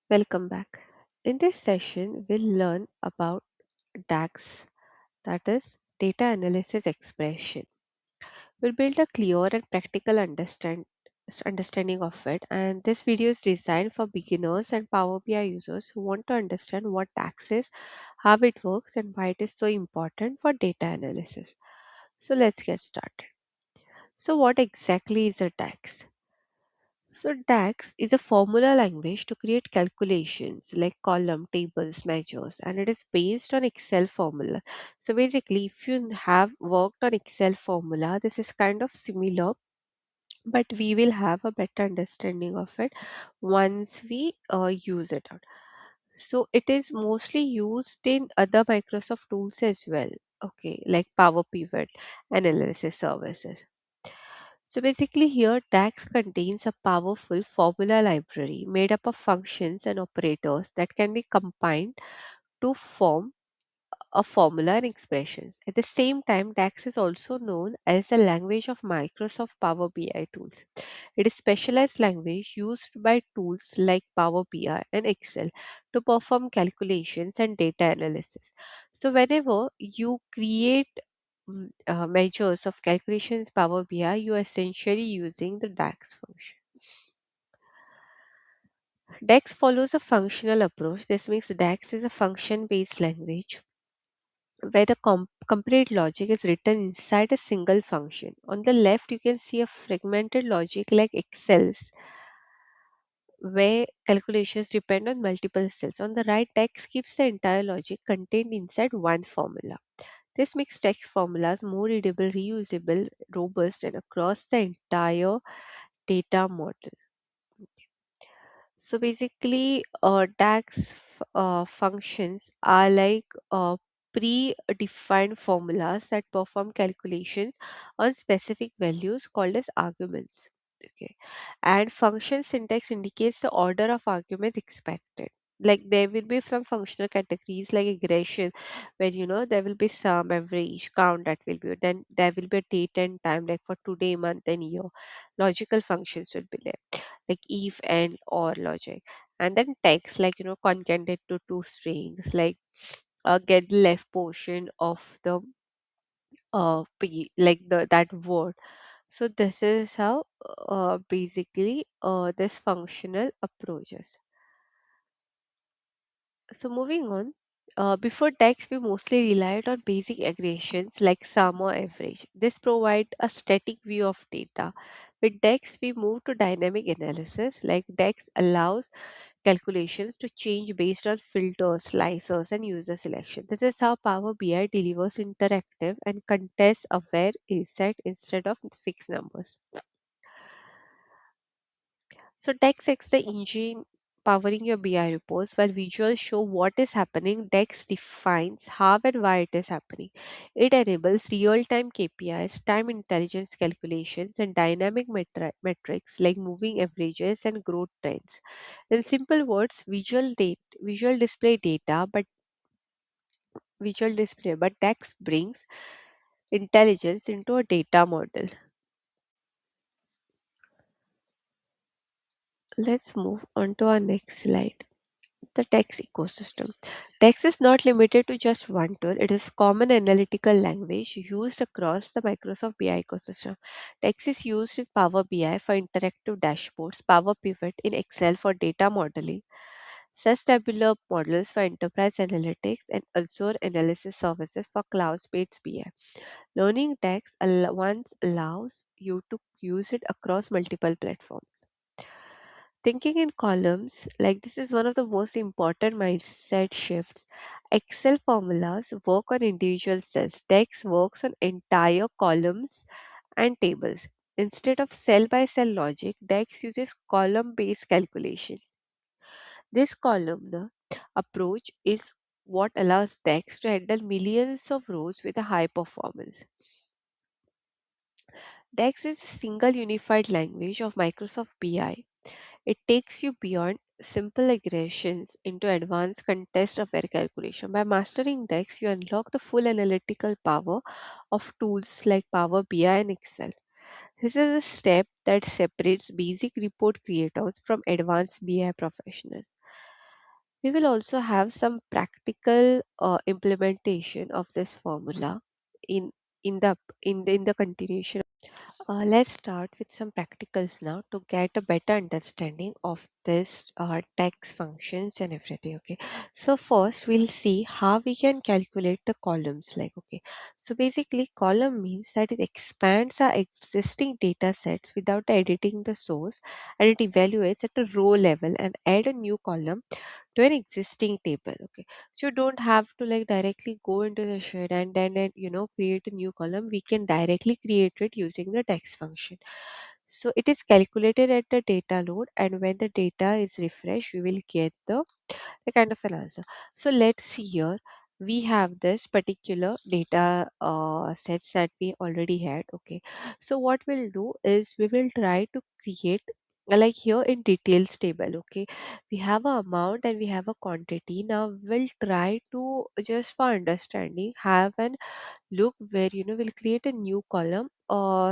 Welcome back. In this session, we'll learn about DAX, that is data analysis expression. We'll build a clear and practical understanding of it, and this video is designed for beginners and Power BI users who want to understand what DAX is, how it works, and why it is so important for data analysis. So let's get started. So what exactly is a DAX? So DAX is a formula language to create calculations like column, tables, measures, and it is based on Excel formula. So basically, if you have worked on Excel formula, this is kind of similar, but we will have a better understanding of it once we use it out. So it is mostly used in other Microsoft tools as well. Okay, like Power Pivot analysis services. So basically here DAX contains a powerful formula library made up of functions and operators that can be combined to form a formula and expressions. At the same time, DAX is also known as the language of Microsoft Power BI tools. It is specialized language used by tools like Power BI and Excel to perform calculations and data analysis. So whenever you create measures of calculations Power BI, you are essentially using the DAX function. DAX follows a functional approach. This means DAX is a function based language where the complete logic is written inside a single function. On the left, you can see a fragmented logic like Excel's, where calculations depend on multiple cells. On the right, text keeps the entire logic contained inside one formula. This makes text formulas more readable, reusable, robust, and across the entire data model. So basically, DAX functions are like predefined formulas that perform calculations on specific values called as arguments. Okay, and function syntax indicates the order of arguments expected. Like there will be some functional categories like aggression, where there will be sum, average, count that will be. Then there will be a date and time, like for today, month, and year. Logical functions will be there like if and or logic, and then text like concatenate to two strings like get the left portion of the like the that word. So this is how basically this functional approaches. So moving on, before text, we mostly relied on basic aggregations like sum or average. This provide a static view of data. With DEX, we move to dynamic analysis. Like DEX allows calculations to change based on filters, slicers, and user selection. This is how Power BI delivers interactive and context-aware insight instead of fixed numbers. So DEX is the engine powering your BI reports, while visuals show what is happening. DEX defines how and why it is happening. It enables real-time KPIs, time intelligence calculations, and dynamic metrics like moving averages and growth trends. In simple words, visual display, but DEX brings intelligence into a data model. Let's move on to our next slide. The text ecosystem. Text is not limited to just one tool. It is common analytical language used across the Microsoft BI ecosystem. Text is used in Power BI for interactive dashboards, Power Pivot in Excel for data modeling, SAS tabular models for enterprise analytics, and Azure analysis services for cloud-based BI. Learning text once allows you to use it across multiple platforms. Thinking in columns, like this is one of the most important mindset shifts. Excel formulas work on individual cells. Text works on entire columns and tables. Instead of cell by cell logic, DEX uses column based calculations. This columnar approach is what allows DEX to handle millions of rows with a high performance. DEX is a single unified language of Microsoft BI. It takes you beyond simple aggregations into advanced context-aware calculation. By mastering DEX, you unlock the full analytical power of tools like Power BI and Excel. This is a step that separates basic report creators from advanced BI professionals. We will also have some practical implementation of this formula in in the in the continuation. Let's start with some practicals now to get a better understanding of this text functions and everything. Okay, so first we'll see how we can calculate the columns. Like, okay, so basically, column means that it expands our existing data sets without editing the source, and it evaluates at a row level and add a new column to an existing table. Okay, so you don't have to like directly go into the shed and then create a new column. We can directly create it using the text function. So it is calculated at the data load, and when the data is refreshed we will get the kind of an answer. So let's see here. We have this particular data sets that we already had. Okay, so what we'll do is we will try to create like here in details table. Okay, we have a amount and we have a quantity. Now we'll try to, just for understanding, have an look where we'll create a new column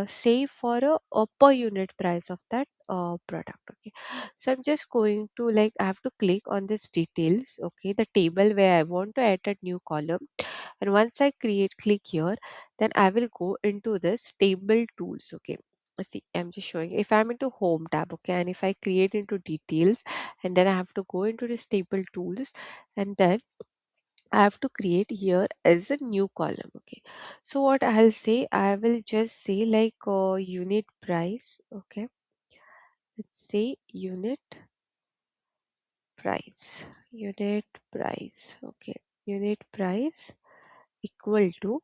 say for a per unit price of that product. Okay, so I'm just going to like I have to click on this details. Okay, the table where I want to add a new column, and once I click here, then I will go into this table tools. Okay, see, I'm just showing if I'm into home tab. Okay, and if I create into details, and then I have to go into this table tools, and then I have to create here as a new column. Okay, so what I'll say, I will just say like unit price. Okay, let's say price unit price. Okay, unit price equal to,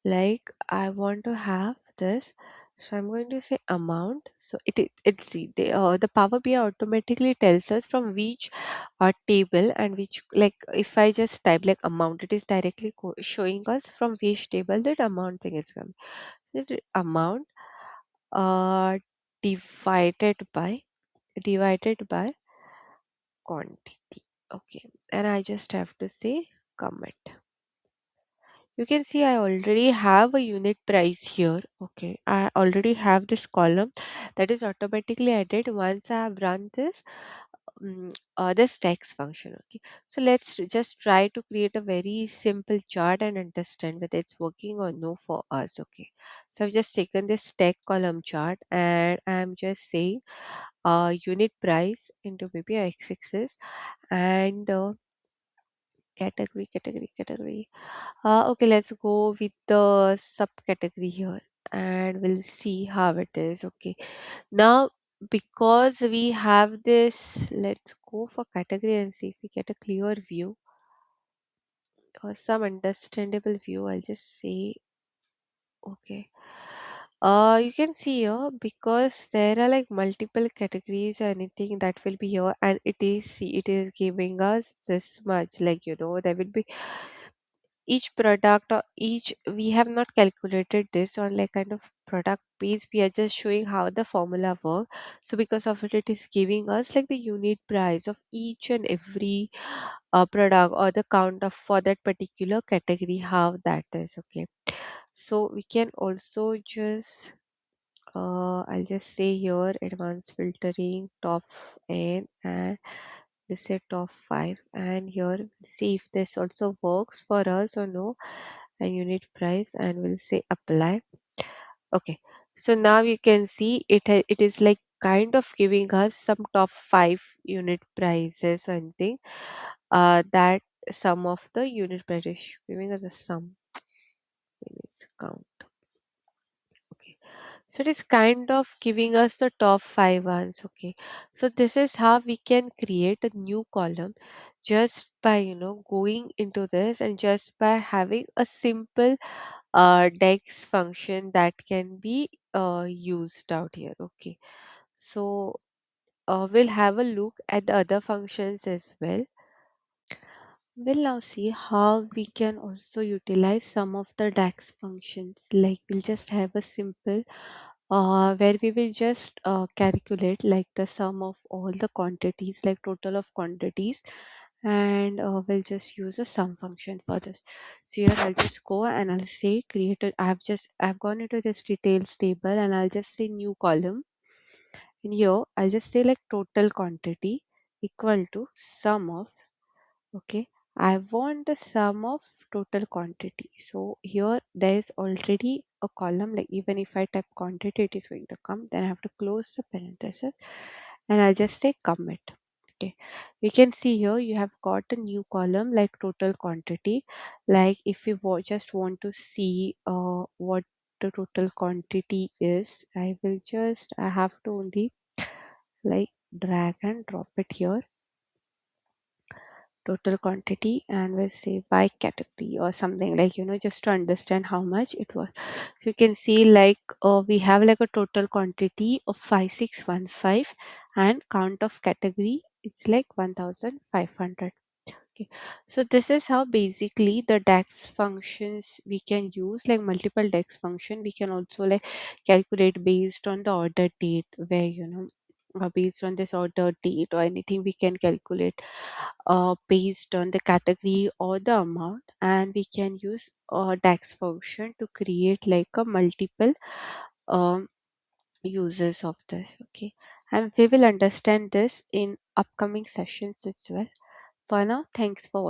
like, I want to have this, so I'm going to say amount. So it see the Power BI automatically tells us from which table and which, like, if I just type like amount, it is directly showing us from which table that amount thing is coming. This is amount uh divided by divided by quantity. Okay, and I just have to say comment. You can see I already have a unit price here. Okay, I already have this column that is automatically added once I have run this text function. Okay, so let's just try to create a very simple chart and understand whether it's working or no for us. Okay, so I've just taken this text column chart and I'm just saying unit price into maybe x-axis, and category. Okay, let's go with the subcategory here and we'll see how it is. Okay, now because we have this, let's go for category and see if we get a clear view or some understandable view. I'll just say, okay. You can see here because there are like multiple categories or anything that will be here, and it is giving us this much. Like, there will be each product or each, we have not calculated this on like kind of product base. We are just showing how the formula work. So because of it, it is giving us like the unit price of each and every product, or the count of for that particular category, how that is. Okay, so we can also just I'll just say here advanced filtering top n, and let's say top 5, and here we'll see if this also works for us or no, and unit price, and we'll say apply. Okay, so now you can see it is like kind of giving us some top 5 unit prices or anything, that sum of the unit price is giving us a sum. Let's count. Okay, so it is kind of giving us the top 5 ones. Okay, so this is how we can create a new column just by going into this, and just by having a simple DAX function that can be used out here. Okay, so we'll have a look at the other functions as well. We'll now see how we can also utilize some of the DAX functions. Like, we'll just have a simple where we will just calculate like the sum of all the quantities, like total of quantities, and we'll just use a sum function for this. So here I'll just go and I'll say create a, I've gone into this details table, and I'll just say new column, and here I'll just say like total quantity equal to sum of Okay, I want the sum of total quantity. So here there is already a column, like even if I type quantity, it is going to come. Then I have to close the parenthesis and I'll just say commit. Okay, we can see here you have got a new column like total quantity. Like if you just want to see what the total quantity is, I have to only like drag and drop it here, total quantity, and we'll say by category or something, like just to understand how much it was. So you can see like we have like a total quantity of 5615 and count of category it's like 1500. Okay, so this is how basically the DAX functions we can use, like multiple DAX function. We can also like calculate based on the order date, where based on this order date or anything we can calculate based on the category or the amount, and we can use a DAX function to create like a multiple um, uses of this. Okay, and we will understand this in upcoming sessions as well. For now, thanks for watching.